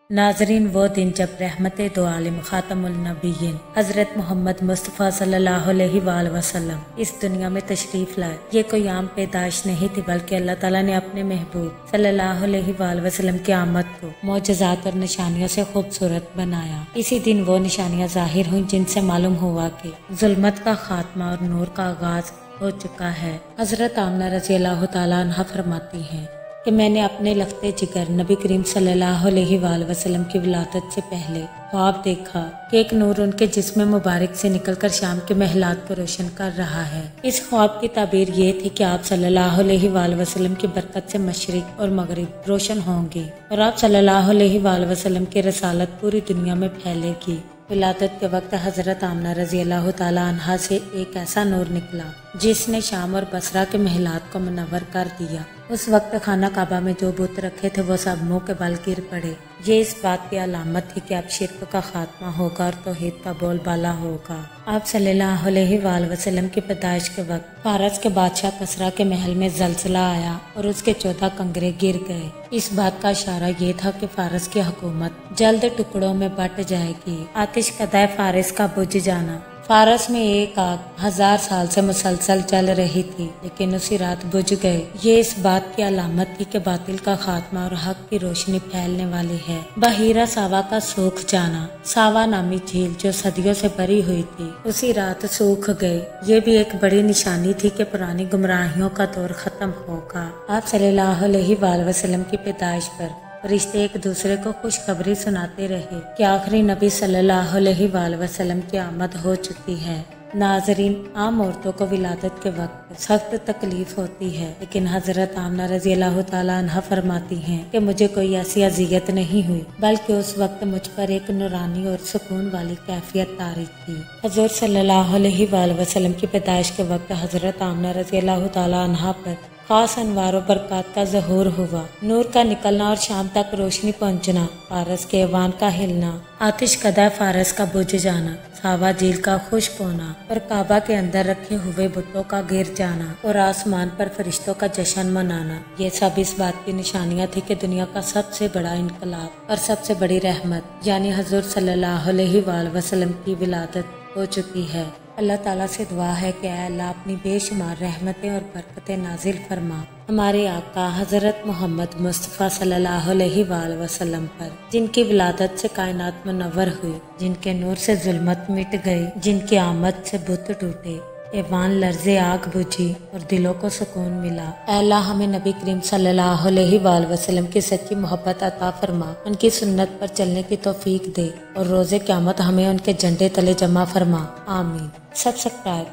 नाजरीन, वो दिन जब रहमत दो आलिम खातमुल नबीयीन हजरत मोहम्मद मुस्तफ़ा सल्लल्लाहु अलैहि वसल्लम इस दुनिया में तशरीफ लाए। ये कोई आम पैदाइश नहीं थी, बल्कि अल्लाह ताला ने अपने महबूब सल्लल्लाहु अलैहि वसल्लम की आमद को मोजज़ात और निशानियों से खूबसूरत बनाया। इसी दिन वो निशानियां जाहिर हुई जिनसे मालूम हुआ कि जुल्मत का खात्मा और नूर का आगाज हो चुका है। हजरत आमना रज़ी अल्लाह तआला अन्हा फरमाती हैं कि मैंने अपने लखते जिगर नबी करीम सल्लल्लाहु अलैहि वसल्लम की विलादत से पहले ख्वाब देखा कि एक नूर उनके जिस्म मुबारक से निकलकर शाम के महलात को रोशन कर रहा है। इस ख्वाब की ताबीर ये थी कि आप सल्लल्लाहु अलैहि वसल्लम की बरकत से मशरिक और मगरिब रोशन होंगे और आप सल्लल्लाहु अलैहि वसल्लम की रसालत पूरी दुनिया में फैलेगी। विलादत के वक्त हजरत आमना रज़ी अल्लाह तआला अन्हा से एक ऐसा नूर निकला जिसने शाम और बसरा के महलात को मुनव्वर कर दिया। उस वक्त खाना काबा में जो बुत रखे थे वो सब मुंह के बल गिर पड़े। ये इस बात की अलामत थी कि अब शिर्क का खात्मा होगा और तौहीद का बोलबाला होगा। आप सल्लल्लाहु अलैहि वसल्लम की पैदाइश के वक्त फारस के बादशाह कसरा के महल में जलजला आया और उसके 14 कंगरे गिर गए। इस बात का इशारा ये था कि फारस की हुकूमत जल्द टुकड़ों में बट जाएगी। आतिश कदाए फारस का बुझ जाना। फारस में एक आग 1000 साल से मुसलसल चल रही थी, लेकिन उसी रात बुझ गए। ये इस बात की अलामत थी कि बातिल का खात्मा और हक की रोशनी फैलने वाली है। बहीरा सावा का सूख जाना। सावा नामी झील जो सदियों से भरी हुई थी उसी रात सूख गई। ये भी एक बड़ी निशानी थी कि पुरानी गुमराहियों का दौर खत्म होगा। आप सल्लल्लाहु अलैहि वसल्लम की पैदाइश पर फरिश्ते एक दूसरे को खुशखबरी सुनाते रहे कि आखिरी नबी सल्लल्लाहु अलैहि वसल्लम की आमद हो चुकी है। नाजरीन, आम औरतों को विलादत के वक्त सख्त तकलीफ होती है, लेकिन हजरत आमना रज़ी अल्लाह तआला अन्हा फरमाती हैं कि मुझे कोई ऐसी अजियत नहीं हुई, बल्कि उस वक्त मुझ पर एक नूरानी और सुकून वाली कैफियत तारी थी। हजूर सल्लल्लाहु अलैहि वसल्लम की पैदाइश के वक्त हजरत आमना रज़ी अल्लाह तआला अन्हा पर खास अनवार और बरकत का ज़हूर हुआ। नूर का निकलना और शाम तक रोशनी पहुंचना, फारस के ऐवान का हिलना, आतिश कदा फारस का बुझ जाना, सावा झील का खुश्क होना और काबा के अंदर रखे हुए बुतों का गिर जाना और आसमान पर फरिश्तों का जश्न मनाना, ये सब इस बात की निशानियां थी कि दुनिया का सबसे बड़ा इनकलाब और सबसे बड़ी रहमत यानी हजूर सल्लल्लाहु अलैहि वसल्लम की विलादत हो चुकी है। अल्लाह ताला से दुआ है कि अल्लाह अपनी बेशुमार रहमतें और बरकतें नाजिल फरमा हमारे आका हजरत मोहम्मद मुस्तफ़ा सल्लल्लाहु अलैहि वसल्लम पर, जिनकी विलादत से कायनात मुनव्वर हुई, जिनके नूर से जुल्मत मिट गई, जिनकी आमद से बुत टूटे, ऐवान लर्ज़े आग बुझी और दिलों को सुकून मिला। अल्लाह हमें नबी करीम सल्लल्लाहु अलैहि वसल्लम की सच्ची मोहब्बत अता फरमा, उनकी सुन्नत पर चलने की तौफीक दे और रोज़े क़यामत हमें उनके झंडे तले जमा फरमा। आमीन। सब्सक्राइब।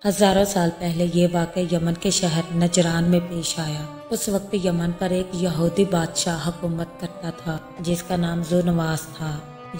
हजारों साल पहले ये वाक़या यमन के शहर नजरान में पेश आया। उस वक्त यमन पर एक यहूदी बादशाह हुकूमत करता था जिसका नाम ज़ुनवास था।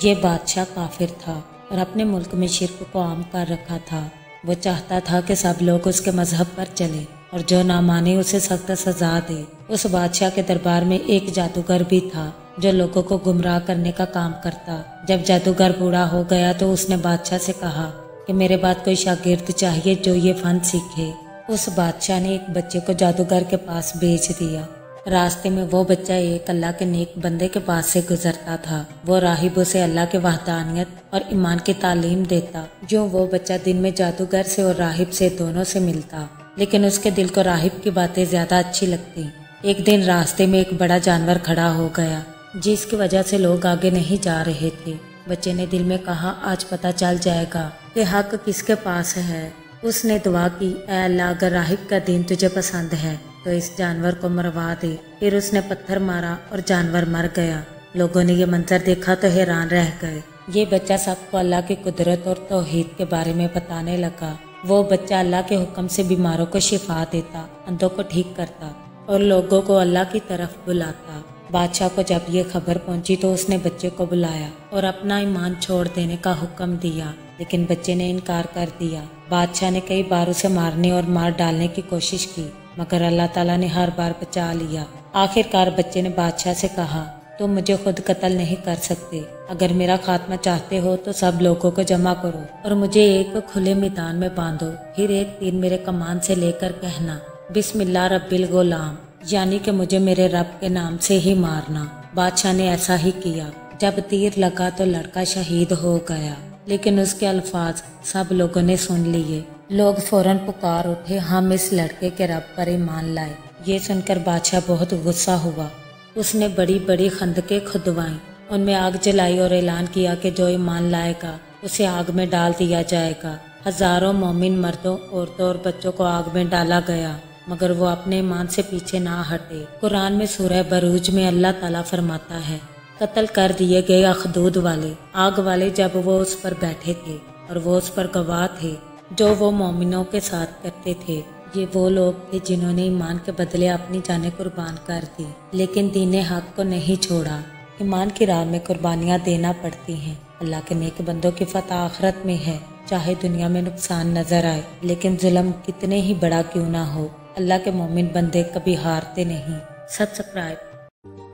ये बादशाह काफिर था और अपने मुल्क में शिर्क को आम कर रखा था। वो चाहता था कि सब लोग उसके मजहब पर चले और जो ना माने उसे सख्त सजा दे। उस बादशाह के दरबार में एक जादूगर भी था जो लोगों को गुमराह करने का काम करता। जब जादूगर बूढ़ा हो गया तो उसने बादशाह से कहा कि मेरे बाद कोई शागिर्द चाहिए जो ये फन सीखे। उस बादशाह ने एक बच्चे को जादूगर के पास भेज दिया। रास्ते में वो बच्चा एक अल्लाह के नेक बंदे के पास से गुजरता था। वो राहिब उसे अल्लाह के वहदानियत और ईमान की तालीम देता। जो वो बच्चा दिन में जादूगर से और राहिब से दोनों से मिलता, लेकिन उसके दिल को राहिब की बातें ज्यादा अच्छी लगती। एक दिन रास्ते में एक बड़ा जानवर खड़ा हो गया जिसकी वजह से लोग आगे नहीं जा रहे थे। बच्चे ने दिल में कहा, आज पता चल जाएगा कि हक किसके पास है। उसने दुआ की, ऐ अल्लाह, अगर राहिब का दीन तुझे पसंद है तो इस जानवर को मरवा दे। फिर उसने पत्थर मारा और जानवर मर गया। लोगों ने ये मंजर देखा तो हैरान रह गए। ये बच्चा सबको अल्लाह की कुदरत और तौहीद के बारे में बताने लगा। वो बच्चा अल्लाह के हुक्म से बीमारों को शिफा देता, अंधों को ठीक करता और लोगों को अल्लाह की तरफ बुलाता। बादशाह को जब ये खबर पहुंची तो उसने बच्चे को बुलाया और अपना ईमान छोड़ देने का हुक्म दिया, लेकिन बच्चे ने इनकार कर दिया। बादशाह ने कई बार उसे मारने और मार डालने की कोशिश की, मगर अल्लाह ताला ने हर बार बचा लिया। आखिरकार बच्चे ने बादशाह से कहा, तुम मुझे खुद कत्ल नहीं कर सकते। अगर मेरा खात्मा चाहते हो तो सब लोगों को जमा करो और मुझे एक खुले मैदान में बांधो। फिर एक तीर मेरे कमान से लेकर कहना, बिस्मिल्लाह रब्बिल गुलाम, यानी कि मुझे मेरे रब के नाम से ही मारना। बादशाह ने ऐसा ही किया। जब तीर लगा तो लड़का शहीद हो गया, लेकिन उसके अल्फाज सब लोगों ने सुन लिए। लोग फौरन पुकार उठे, हम इस लड़के के रब पर ईमान लाए। ये सुनकर बादशाह बहुत गुस्सा हुआ। उसने बड़ी बड़ी खंदकें खुदवाई, उनमें आग जलाई और ऐलान किया कि जो ईमान लाएगा उसे आग में डाल दिया जाएगा। हजारों मोमिन मर्दों, औरतों और बच्चों को आग में डाला गया, मगर वो अपने ईमान से पीछे ना हटे। कुरान में सूरह बरूज में अल्लाह ताला फरमाता है, कत्ल कर दिए गए अखदूद वाले, आग वाले, जब वो उस पर बैठे थे और वो उस पर गवाह थे, जो वो मोमिनों के साथ करते थे। ये वो लोग थे जिन्होंने ईमान के बदले अपनी जानें कुर्बान कर दी, लेकिन दीन हक को नहीं छोड़ा। ईमान की राह में कुर्बानियाँ देना पड़ती हैं। अल्लाह के नेक बंदों की फतह आखिरत में है। चाहे दुनिया में नुकसान नजर आए, लेकिन जुल्म कितने ही बड़ा क्यों ना हो, अल्लाह के मोमिन बंदे कभी हारते नहीं। सब्सक्राइब।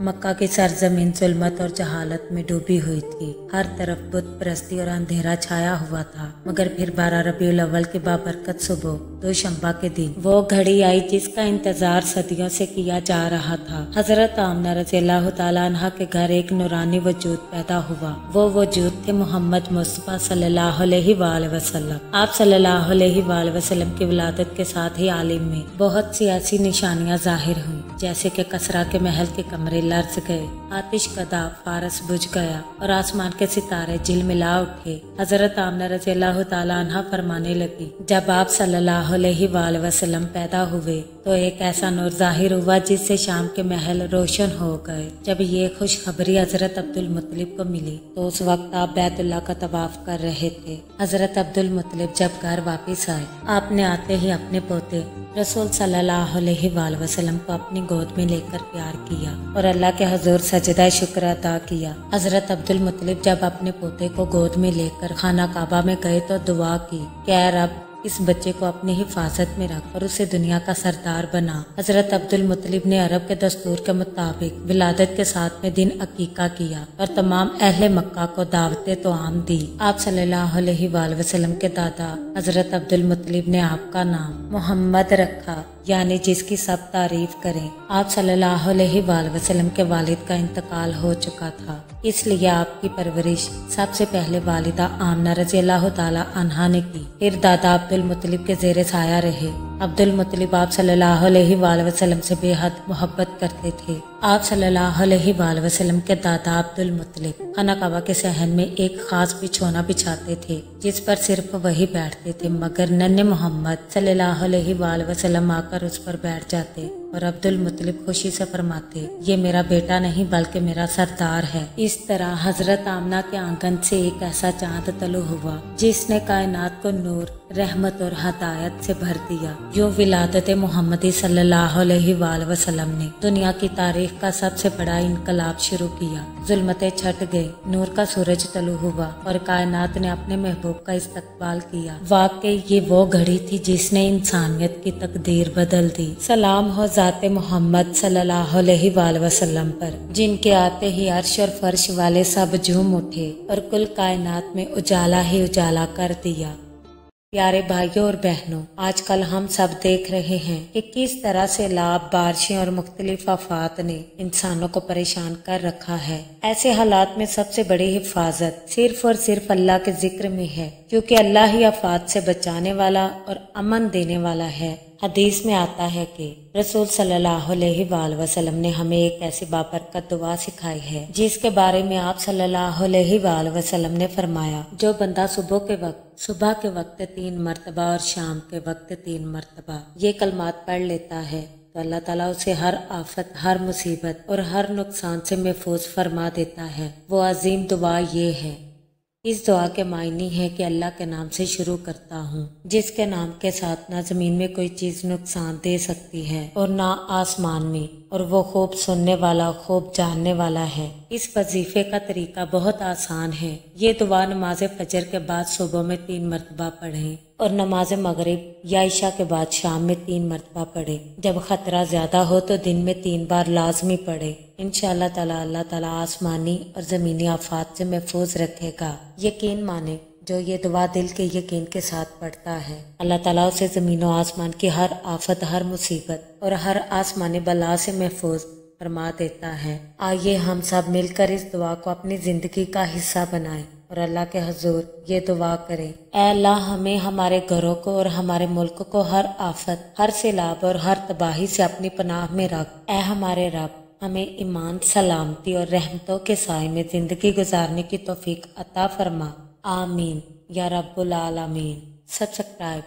मक्का की सरजमीन जुल्मत और जहालत में डूबी हुई थी। हर तरफ बुत परस्ती और अंधेरा छाया हुआ था, मगर फिर 12 रबीउल अव्वल की बाबरकत सुबह दोशंबा के दिन वो घड़ी आई जिसका इंतजार सदियों से किया जा रहा था। हजरत आमना रज़ियल्लाहु ताला अन्हा के घर एक नूरानी वजूद पैदा हुआ। वो वजूद थे मोहम्मद मुस्तफा सल्लल्लाहु अलैहि वसल्लम। आप सल्लल्लाहु अलैहि वसल्लम की विलादत के साथ ही आलिम में बहुत सी ऐसी निशानियां जाहिर हुई, जैसे कि कसरा के महल के कमरे लर्ज गए, आतिश कदा फारस बुझ गया और आसमान के सितारे झिलमिला उठे। हजरत आमना रज़ियल्लाहु ताला अन्हा फरमाने लगी, जब आप सल्लल्लाहु अलैहि वसल्लम पैदा हुए तो एक ऐसा नूर जाहिर हुआ जिससे शाम के महल रोशन हो गए। जब ये खुशखबरी हजरत अब्दुल मुत्तलिब को मिली तो उस वक्त आप बैतुल्लाह का तवाफ कर रहे थे। हजरत अब्दुल मुत्तलिब जब घर वापिस आए, आपने आते ही अपने पोते रसूल सल्लल्लाहु अलैहि वसल्लम को अपनी गोद में लेकर प्यार किया और अल्लाह के हुजूर सजदा शुक्र अदा किया। हजरत अब्दुल मुत्तलिब जब अपने पोते को गोद में लेकर खाना काबा में गए तो दुआ की कि ऐ रब, इस बच्चे को अपनी हिफाजत में रख और उसे दुनिया का सरदार बना। हजरत अब्दुल मुत्तलिब ने अरब के दस्तूर के मुताबिक विलादत के साथ में दिन अकीका किया और तमाम अहले मक्का को दावते तो आम दी। आप सल्लल्लाहु अलैहि वसल्लम के दादा हजरत अब्दुल मुत्तलिब ने आपका नाम मोहम्मद रखा, यानी जिसकी सब तारीफ करें। आप सल्लल्लाहु अलैहि वसल्लम के वालिद का इंतकाल हो चुका था, इसलिए आपकी परवरिश सबसे पहले वालिदा आमना रज़ियल्लाहु ताला अन्हा ने की, फिर दादा अब्दुल मुत्तलिब के ज़ेरे साया रहे। अब्दुल मुत्तलिब आप सल्लल्लाहु अलैहि वसल्लम से बेहद मोहब्बत करते थे। आप सल्लल्लाहु अलैहि वसल्लम के दादा अब्दुल मुत्तलिब खाना काबा के सहन में एक खास बिछौना बिछाते थे, जिस पर सिर्फ वही बैठते थे, मगर नन्हे मोहम्मद सल्लल्लाहु अलैहि वसल्लम आकर उस पर बैठ जाते और अब्दुल मुत्तलिब खुशी से फरमाते, ये मेरा बेटा नहीं बल्कि मेरा सरदार है। इस तरह हजरत आमना के आंगन से एक ऐसा चांद तलु हुआ जिसने कायनात को नूर, रहमत और हदायत से भर दिया। यूं विलादत मोहम्मदी सल्लल्लाहु अलैहि वसल्लम ने दुनिया की तारीख का सबसे बड़ा इनकलाब शुरू किया। जुल्मतें छट गई, नूर का सूरज तलु हुआ और कायनात ने अपने महबूब का इस्तकबाल किया। वाकई ये वो घड़ी थी जिसने इंसानियत की तकदीर बदल दी। सलाम हो ज़ाते मोहम्मद सल्लल्लाहु अलैहि वसल्लम पर, जिनके आते ही अर्श और फर्श वाले सब झूम उठे और कुल कायनात में उजाला ही उजाला कर दिया। प्यारे भाइयों और बहनों, आजकल हम सब देख रहे हैं कि किस तरह से लाभ, बारिशें और मुख्तलिफ आफात ने इंसानों को परेशान कर रखा है। ऐसे हालात में सबसे बड़ी हिफाजत सिर्फ और सिर्फ अल्लाह के जिक्र में है, क्योंकि अल्लाह ही आफात से बचाने वाला और अमन देने वाला है। हदीस में आता है कि रसूल सल्लल्लाहु अलैहि वसल्लम ने हमें एक ऐसी बाबरकत दुआ सिखाई है जिसके बारे में आप सल्लल्लाहु अलैहि वसल्लम ने फरमाया, जो बंदा सुबह के वक्त 3 मरतबा और शाम के वक्त 3 मरतबा ये कलमात पढ़ लेता है तो अल्लाह ताला उसे हर आफत, हर मुसीबत और हर नुकसान से महफूज फरमा देता है। वो अजीम दुआ ये है। इस दुआ के मायने है कि अल्लाह के नाम से शुरू करता हूँ, जिसके नाम के साथ ना जमीन में कोई चीज नुकसान दे सकती है और ना आसमान में, और वो खूब सुनने वाला, खूब जानने वाला है। इस वजीफे का तरीका बहुत आसान है। ये दुआ नमाज फजर के बाद सुबह में 3 मरतबा पढ़ें और नमाज मगरिब या इशा के बाद शाम में 3 मरतबा पढ़ें। जब खतरा ज्यादा हो तो दिन में 3 बार लाजमी पढ़ें। इंशाअल्लाह ताला अल्लाह ताला आसमानी और ज़मीनी आफात से महफूज रखेगा। यकीन माने, जो ये दुआ दिल के यकीन के साथ पढ़ता है, अल्लाह ताला उसे ज़मीन और आसमान की हर आफत, हर मुसीबत और हर आसमानी बला से महफूज फरमा देता है। आइए हम सब मिलकर इस दुआ को अपनी जिंदगी का हिस्सा बनाएं और अल्लाह के हुजूर ये दुआ करें, ऐ अल्लाह हमें हमारे घरों को और हमारे मुल्क को हर आफत, हर सैलाब और हर तबाही से अपनी पनाह में रख। ऐ हमारे रब हमें ईमान, सलामती और रहमतों के साए में जिंदगी गुजारने की तौफीक अता फरमा। आमीन या रब्बुल आलमीन। सब्सक्राइब